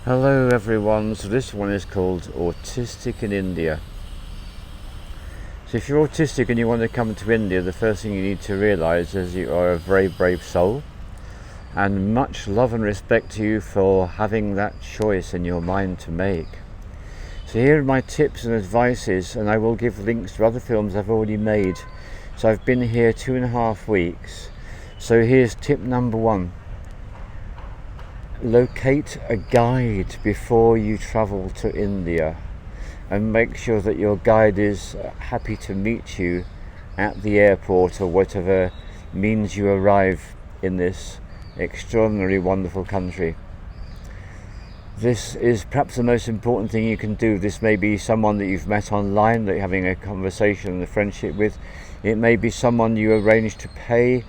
Hello everyone, so this one is called Autistic in India. So if you're autistic and you want to come to India, the first thing you need to realise is you are a very brave soul, and much love and respect to you for having that choice in your mind to make. So here are my tips and advices, and I will give links to other films I've already made. So I've been here 2.5 weeks. So here's tip number 1. Locate a guide before you travel to India, and make sure that your guide is happy to meet you at the airport or whatever means you arrive in this extraordinary, wonderful country. This is perhaps the most important thing you can do. This may be someone that you've met online that you're having a conversation and a friendship with. It may be someone you arrange to pay.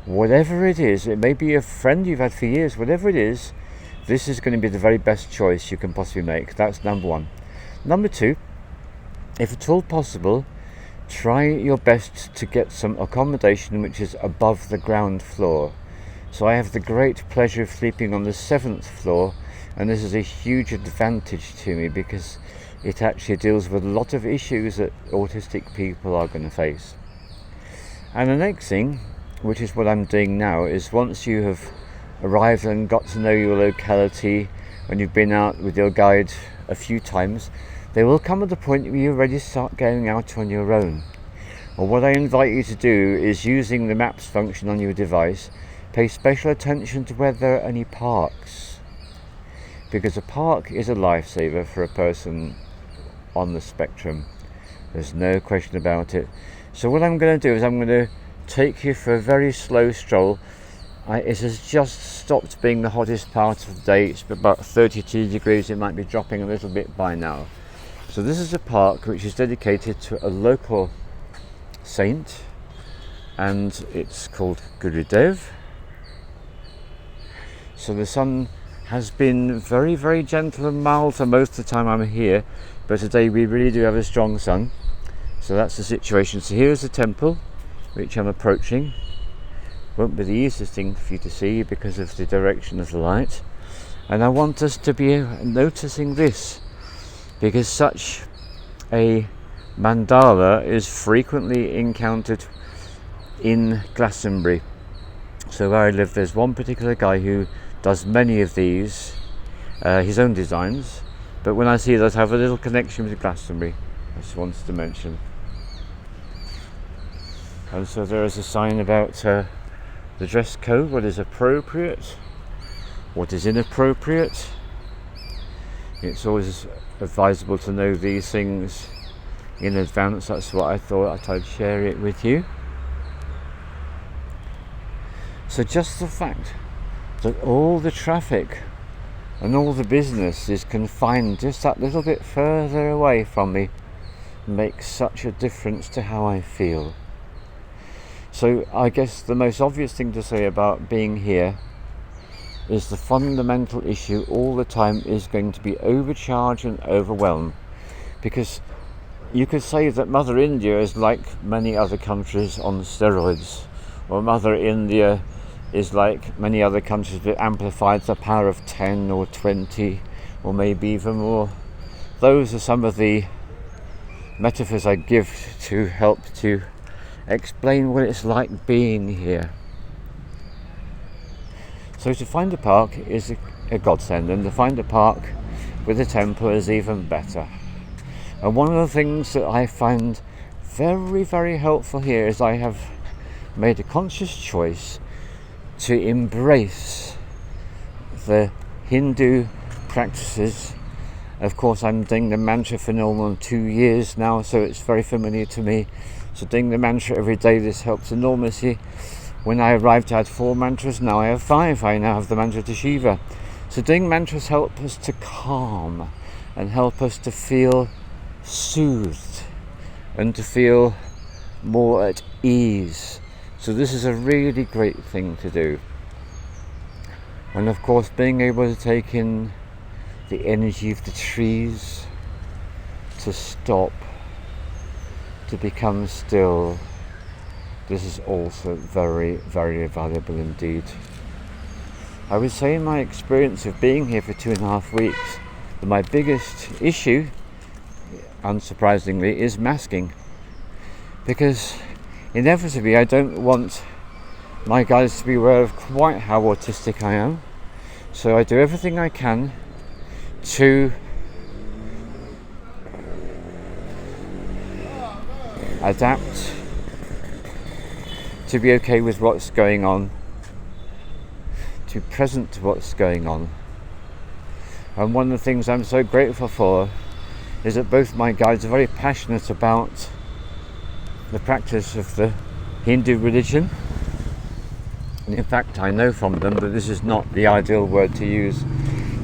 Whatever it is, it may be a friend you've had for years. Whatever it is, this is going to be the very best choice you can possibly make. That's number 1. Number 2, if at all possible, try your best to get some accommodation which is above the ground floor. So I have the great pleasure of sleeping on the 7th floor, and this is a huge advantage to me because it actually deals with a lot of issues that autistic people are going to face. And the next thing, which is what I'm doing now, is once you have arrived and got to know your locality and you've been out with your guide a few times, there will come at the point where you're ready to start going out on your own. Well, what I invite you to do is, using the maps function on your device, pay special attention to where there are any parks, because a park is a lifesaver for a person on the spectrum. There's no question about it. So what I'm going to do is I'm going to take you for a very slow stroll. It has just stopped being the hottest part of the day. It's about 32 degrees. It might be dropping a little bit by now. So this is a park which is dedicated to a local saint, and it's called Gurudev. So the sun has been very, very gentle and mild for most of the time I'm here, but today we really do have a strong sun. So that's the situation. So here's the temple which I'm approaching. Won't be the easiest thing for you to see because of the direction of the light, and I want us to be noticing this, because such a mandala is frequently encountered in Glastonbury. So where I live, there's one particular guy who does many of these, his own designs, but when I see those, I have a little connection with Glastonbury. I just wanted to mention. And so there is a sign about the dress code, what is appropriate, what is inappropriate. It's always advisable to know these things in advance. That's what I thought I'd share it with you. So just the fact that all the traffic and all the business is confined just that little bit further away from me makes such a difference to how I feel. So I guess the most obvious thing to say about being here is the fundamental issue all the time is going to be overcharge and overwhelm, because you could say that Mother India is like many other countries on steroids, or Mother India is like many other countries but amplified to the power of 10 or 20 or maybe even more. Those are some of the metaphors I give to help to explain what it's like being here. So to find a park is a godsend, and to find a park with a temple is even better. And one of the things that I find very, very helpful here is I have made a conscious choice to embrace the Hindu practices. Of course, I'm doing the mantra for no more than 2 years now, so it's very familiar to me. So doing the mantra every day, this helps enormously. When I arrived, I had 4 mantras. Now I have 5. I now have the mantra to Shiva. So doing mantras help us to calm and help us to feel soothed and to feel more at ease. So this is a really great thing to do. And of course, being able to take in the energy of the trees, to stop, to become still, this is also very, very valuable indeed. I would say in my experience of being here for 2.5 weeks, that my biggest issue, unsurprisingly, is masking. Because inevitably I don't want my guides to be aware of quite how autistic I am. So I do everything I can to adapt, to be okay with what's going on, to be present to what's going on. And one of the things I'm so grateful for is that both my guides are very passionate about the practice of the Hindu religion. And in fact, I know from them that this is not the ideal word to use.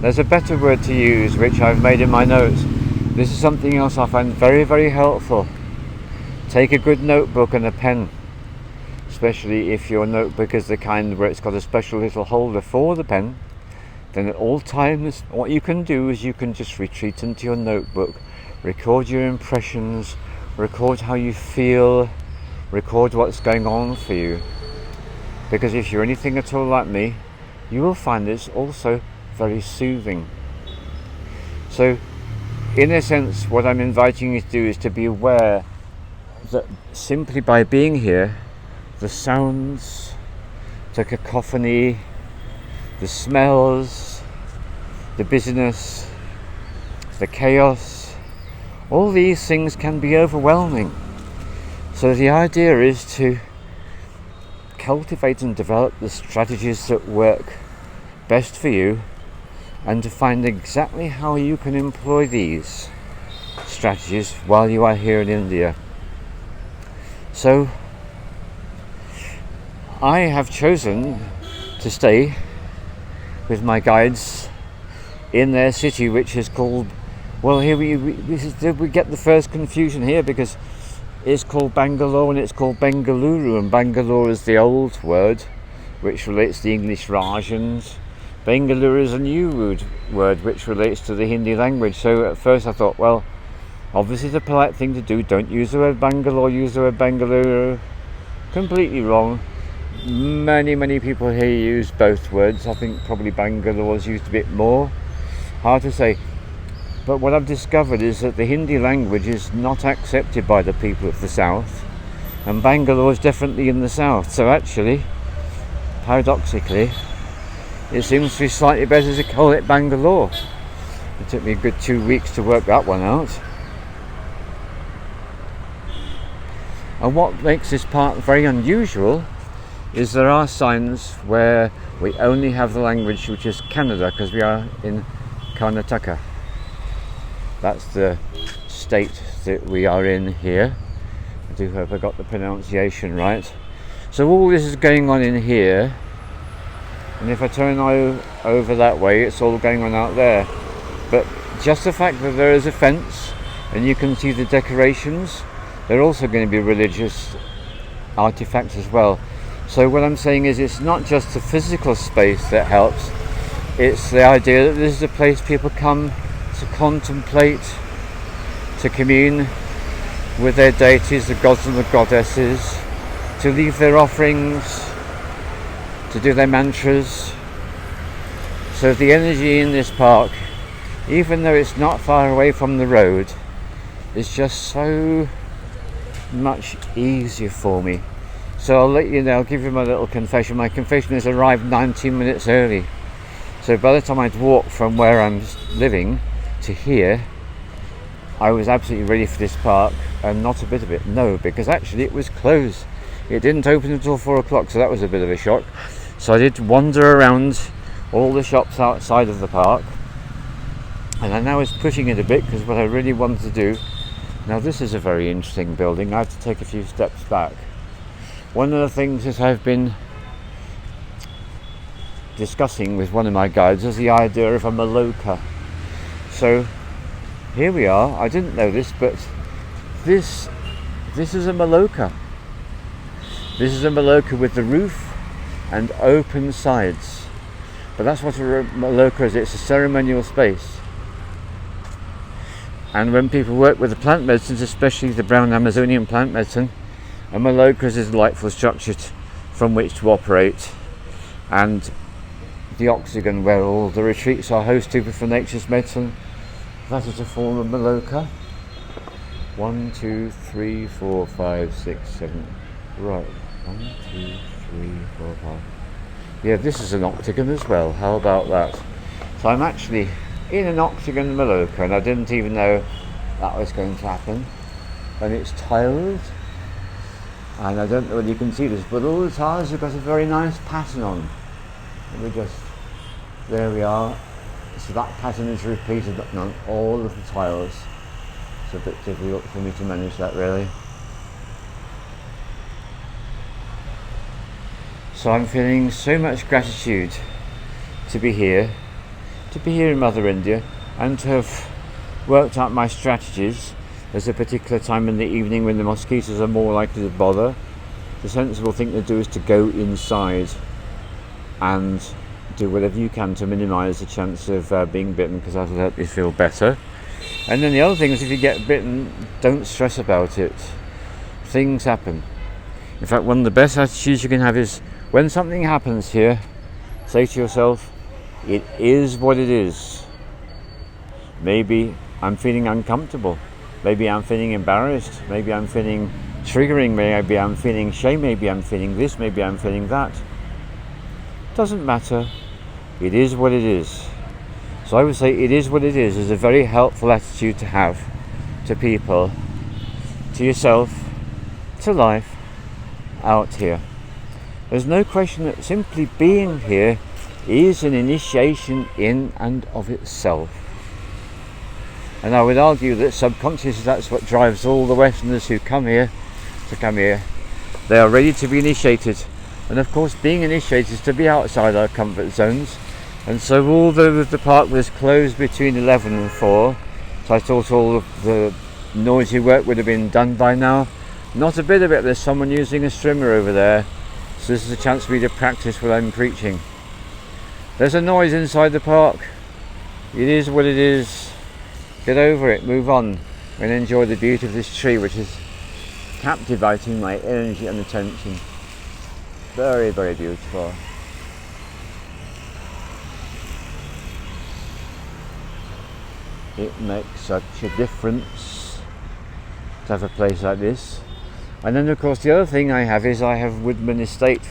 There's a better word to use, which I've made in my notes. This is something else I find very, very helpful. Take a good notebook and a pen, especially if your notebook is the kind where it's got a special little holder for the pen. Then at all times, what you can do is you can just retreat into your notebook, record your impressions, record how you feel, record what's going on for you. Because if you're anything at all like me, you will find this also very soothing. So, in a sense, what I'm inviting you to do is to be aware that simply by being here, the sounds, the cacophony, the smells, the busyness, the chaos, all these things can be overwhelming. So the idea is to cultivate and develop the strategies that work best for you, and to find exactly how you can employ these strategies while you are here in India. So I have chosen to stay with my guides in their city, which is called, well, here we get the first confusion here, because it's called Bangalore and it's called Bengaluru, and Bangalore is the old word which relates to the English Rajans. Bengaluru is a new word which relates to the Hindi language. So at first I thought, well, obviously the polite thing to do, don't use the word Bangalore, use the word Bengaluru. Completely wrong. Many people here use both words. I think probably Bangalore is used a bit more. Hard to say. But what I've discovered is that the Hindi language is not accepted by the people of the south, and Bangalore is definitely in the south. So actually, paradoxically, it seems to be slightly better to call it Bangalore. It took me a good 2 weeks to work that one out. And what makes this part very unusual is there are signs where we only have the language which is Kannada, because we are in Karnataka. That's the state that we are in here. I do hope I got the pronunciation right. So all this is going on in here, and if I turn over that way, it's all going on out there. But just the fact that there is a fence and you can see the decorations, they're also going to be religious artifacts as well. So what I'm saying is, it's not just the physical space that helps, it's the idea that this is a place people come to contemplate, to commune with their deities, the gods and the goddesses, to leave their offerings, to do their mantras. So the energy in this park, even though it's not far away from the road, is just so much easier for me. So I'll let you know, I'll give you my little confession. My confession has arrived 19 minutes early. So by the time I'd walked from where I'm living to here, I was absolutely ready for this park, and not a bit of it. No, because actually it was closed. It didn't open until 4 o'clock, so that was a bit of a shock. So I did wander around all the shops outside of the park, and I now was pushing it a bit, because what I really wanted to do, now this is a very interesting building. I had to take a few steps back. One of the things that I've been discussing with one of my guides is the idea of a maloka. So here we are. I didn't know this, but this is a maloka. This is a maloka with the roof and open sides. But that's what a maloka is. It's a ceremonial space. And when people work with the plant medicines, especially the brown Amazonian plant medicine, a maloka is a delightful structure from which to operate. And the Octagon, where all the retreats are hosted for Nature's Medicine. That is a form of Maloka. 1, 2, 3, 4, 5, 6, 7. Right. 1, 2, 3, 4, 5. Yeah, this is an Octagon as well. How about that? So I'm actually in an Octagon Maloka, and I didn't even know that was going to happen. And it's tiled, and I don't know whether you can see this, but all the tiles have got a very nice pattern on. There we are. So that pattern is repeated on all of the tiles. It's a bit difficult for me to manage that, really. So I'm feeling so much gratitude to be here in Mother India, and to have worked out my strategies. There's a particular time in the evening when the mosquitoes are more likely to bother. The sensible thing to do is to go inside and do whatever you can to minimise the chance of being bitten, because that'll help you feel better. And then the other thing is, if you get bitten, don't stress about it. Things happen. In fact, one of the best attitudes you can have is, when something happens here, say to yourself, it is what it is. Maybe I'm feeling uncomfortable. Maybe I'm feeling embarrassed. Maybe I'm feeling triggering. Maybe I'm feeling shame. Maybe I'm feeling this. Maybe I'm feeling that. Doesn't matter. It is what it is. So I would say it is what it is a very helpful attitude to have to people, to yourself, to life out here. There's no question that simply being here is an initiation in and of itself. And I would argue that subconsciously that's what drives all the Westerners who come here. They are ready to be initiated. And of course, being initiated is to be outside our comfort zones. And so although the park was closed between 11 and 4, so I thought all of the noisy work would have been done by now. Not a bit of it. There's someone using a strimmer over there. So this is a chance for me to practice what I'm preaching. There's a noise inside the park. It is what it is. Get over it, move on, and enjoy the beauty of this tree, which is captivating my energy and attention. Very, very beautiful. It makes such a difference to have a place like this. And then of course the other thing I have is I have Woodman Estate,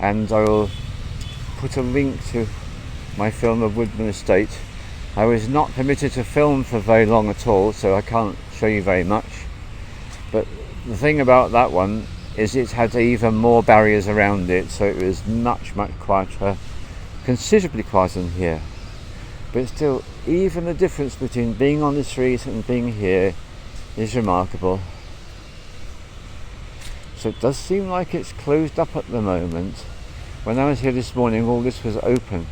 and I will put a link to my film of Woodman Estate. I was not permitted to film for very long at all, so I can't show you very much. But the thing about that one is it had even more barriers around it, so it was much, much quieter, considerably quieter than here. But still, even the difference between being on the street and being here is remarkable. So it does seem like it's closed up at the moment. When I was here this morning, all this was open.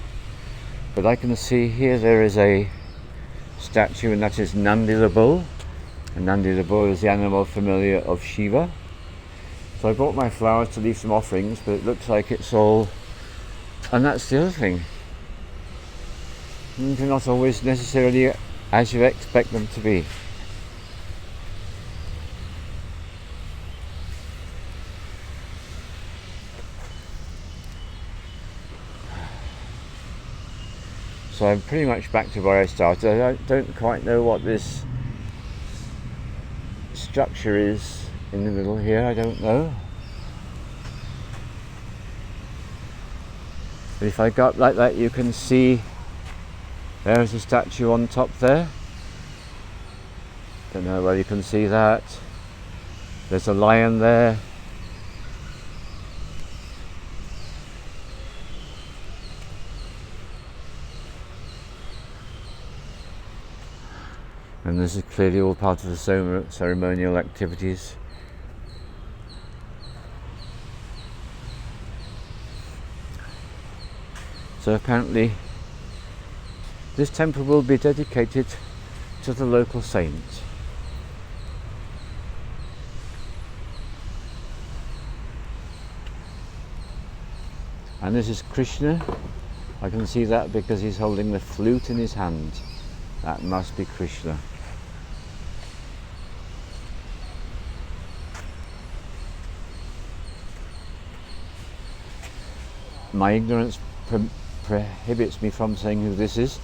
But I can see here there is a statue, and that is Nandi the bull. And Nandi the bull is the animal familiar of Shiva. So I brought my flowers to leave some offerings, but it looks like it's all... And that's the other thing. They're not always necessarily as you expect them to be. So I'm pretty much back to where I started. I don't quite know what this structure is in the middle here, I don't know. But if I go up like that, you can see there's a statue on top there. Don't know whether you can see that. There's a lion there. And this is clearly all part of the ceremonial activities. So apparently this temple will be dedicated to the local saint. And this is Krishna. I can see that because he's holding the flute in his hand. That must be Krishna. My ignorance prohibits me from saying who this is.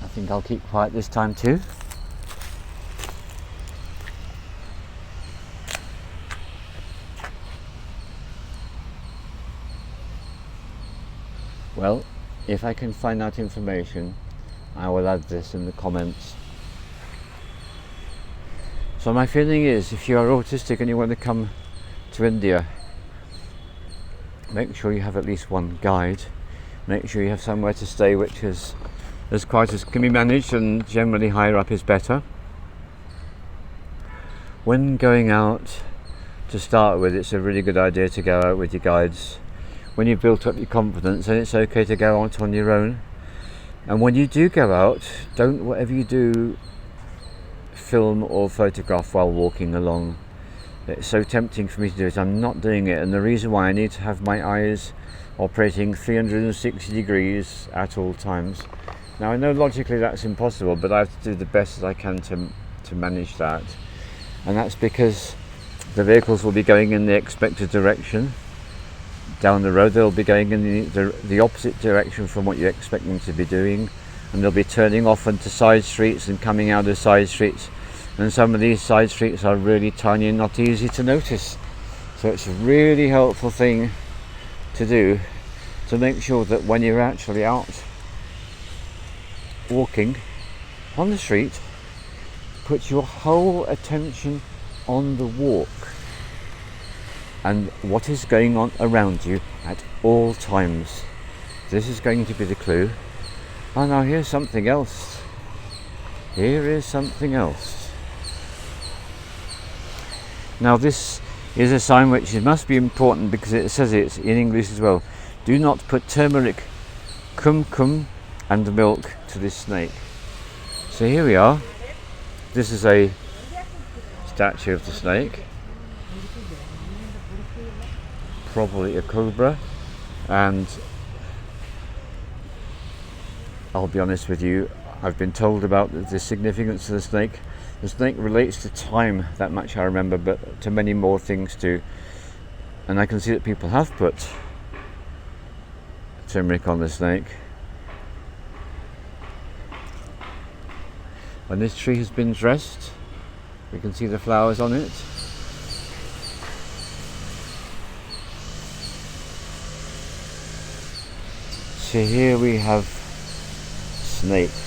I think I'll keep quiet this time too. Well, if I can find out information, I will add this in the comments. So my feeling is, if you are autistic and you want to come to India, make sure you have at least one guide. Make sure you have somewhere to stay which is as quiet as can be managed, and generally higher up is better. When going out, to start with, it's a really good idea to go out with your guides. When you've built up your confidence, then it's okay to go out on your own. And when you do go out, don't, whatever you do, film or photograph while walking along. It's so tempting for me to do it. I'm not doing it, and the reason why, I need to have my eyes operating 360 degrees at all times. Now I know logically that's impossible, but I have to do the best that I can to manage that. And that's because the vehicles will be going in the expected direction. Down the road they'll be going in the opposite direction from what you expect them to be doing, and they'll be turning off into side streets and coming out of side streets, and some of these side streets are really tiny and not easy to notice. So it's a really helpful thing to do, to make sure that when you're actually out walking on the street, put your whole attention on the walk and what is going on around you at all times. This is going to be the clue. Oh, now here's something else. Here is something else. Now this is a sign which must be important, because it says it in English as well. Do not put turmeric, kumkum and milk to this snake. So here we are. This is a statue of the snake, probably a cobra, and I'll be honest with you, I've been told about the significance of the snake. The snake relates to time, that much I remember, but to many more things too. And I can see that people have put turmeric on the snake. When this tree has been dressed, we can see the flowers on it. So here we have snakes.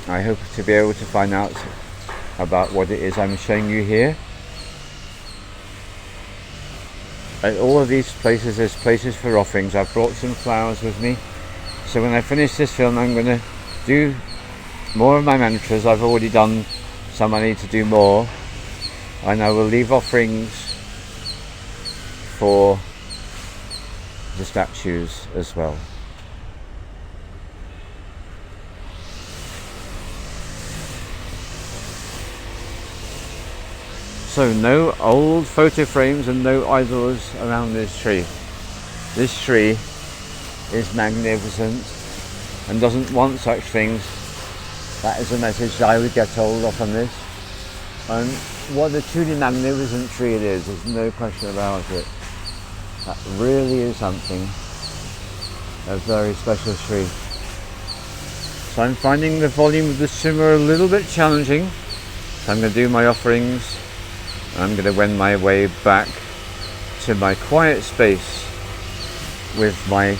I hope to be able to find out about what it is I'm showing you here. At all of these places, there's places for offerings. I've brought some flowers with me. So when I finish this film, I'm going to do more of my mantras. I've already done some, I need to do more. And I will leave offerings for the statues as well. So no old photo frames and no idols around this tree. This tree is magnificent and doesn't want such things. That is a message I would get hold of on this. And what a truly magnificent tree it is, there's no question about it. That really is something, a very special tree. So I'm finding the volume of the shimmer a little bit challenging. So I'm going to do my offerings. I'm going to wend my way back to my quiet space with my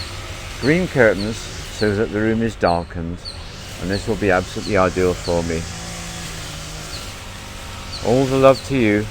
green curtains so that the room is darkened, and this will be absolutely ideal for me. All the love to you.